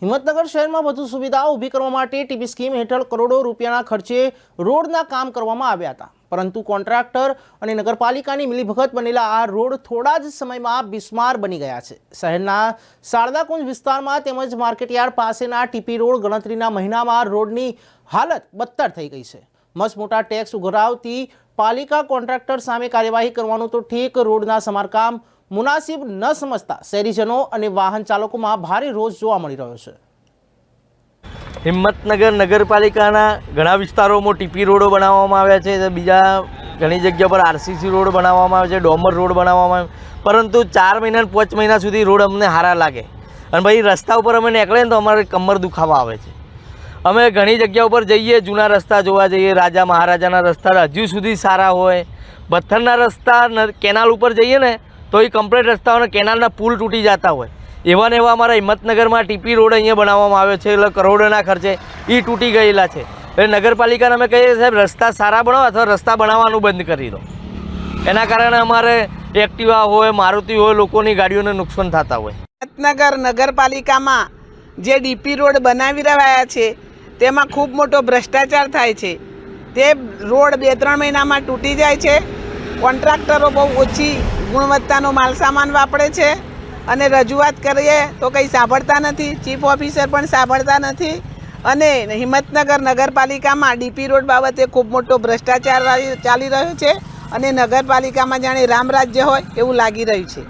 હિંમતનગર શહેરમાં વધુ સુવિધાઓ ઊભી કરવા માટે ટીપી સ્કીમ હેઠળ કરોડો રૂપિયાના ખર્ચે રોડના કામ કરવામાં આવ્યા હતા, પરંતુ કોન્ટ્રાક્ટર અને નગરપાલિકાની મિલીભગત બનેલા આ રોડ થોડા જ સમયમાં બિસ્માર બની ગયા છે। શહેરના શારદાકુંજ વિસ્તારમાં તેમજ માર્કેટયાર્ડ પાસેના ટીપી રોડ ગણતરીના મહિનામાં રોડની હાલત બદતર થઈ ગઈ છે। મસમોટા ટેક્સ ઉઘરાવતી પાલિકા કોન્ટ્રાક્ટર સામે કાર્યવાહી કરવાનું તો ઠીક, રોડના સમારકામ મુનાસિબ ન સમજતા શહેરીજનો અને વાહન ચાલકોમાં ભારે રોષ જોવા મળી રહ્યો છે। હિંમતનગર નગરપાલિકાના ઘણા વિસ્તારોમાં ટીપી રોડો બનાવવામાં આવ્યા છે, બીજા ઘણી જગ્યા પર આરસીસી રોડ બનાવવામાં આવે છે, ડોમર રોડ બનાવવામાં આવે, પરંતુ 4 મહિના 5 મહિના સુધી રોડ અમને સારા લાગે અને ભાઈ રસ્તા ઉપર અમે નીકળીએ ને તો અમારે કમર દુખાવા આવે છે। અમે ઘણી જગ્યા ઉપર જઈએ, જૂના રસ્તા જોવા જઈએ, રાજા મહારાજાના રસ્તા હજુ સુધી સારા હોય, પથ્થરના રસ્તા કેનાલ ઉપર જઈએ ને તો એ કમ્પ્લીટ રસ્તાઓને કેનાલના પુલ તૂટી જતા હોય, એવા ને એવા અમારા હિંમતનગરમાં ટીપી રોડ અહીંયા બનાવવામાં આવ્યો છે, એટલે કરોડોના ખર્ચે એ તૂટી ગયેલા છે। એટલે નગરપાલિકાને અમે કહીએ સાહેબ રસ્તા સારા બનાવો અથવા રસ્તા બનાવવાનું બંધ કરી દો, એના કારણે અમારે એક્ટિવા હોય, મારુતિ હોય, લોકોની ગાડીઓને નુકસાન થતા હોય। હિંમતનગર નગરપાલિકામાં જે ડીપી રોડ બનાવી રહ્યા છે તેમાં ખૂબ મોટો ભ્રષ્ટાચાર થાય છે। તે રોડ 2-3 મહિનામાં તૂટી જાય છે। કોન્ટ્રાક્ટરો બહુ ઓછી ગુણવત્તાનો માલ સામાન વાપરે છે અને રજૂઆત કરીએ તો કંઈ સાંભળતા નથી, ચીફ ઓફિસર પણ સાંભળતા નથી અને હિંમતનગર નગરપાલિકામાં ડીપી રોડ બાબતે ખૂબ મોટો ભ્રષ્ટાચાર ચાલી રહ્યો છે અને નગરપાલિકામાં જાણે રામ રાજ્ય હોય એવું લાગી રહ્યું છે।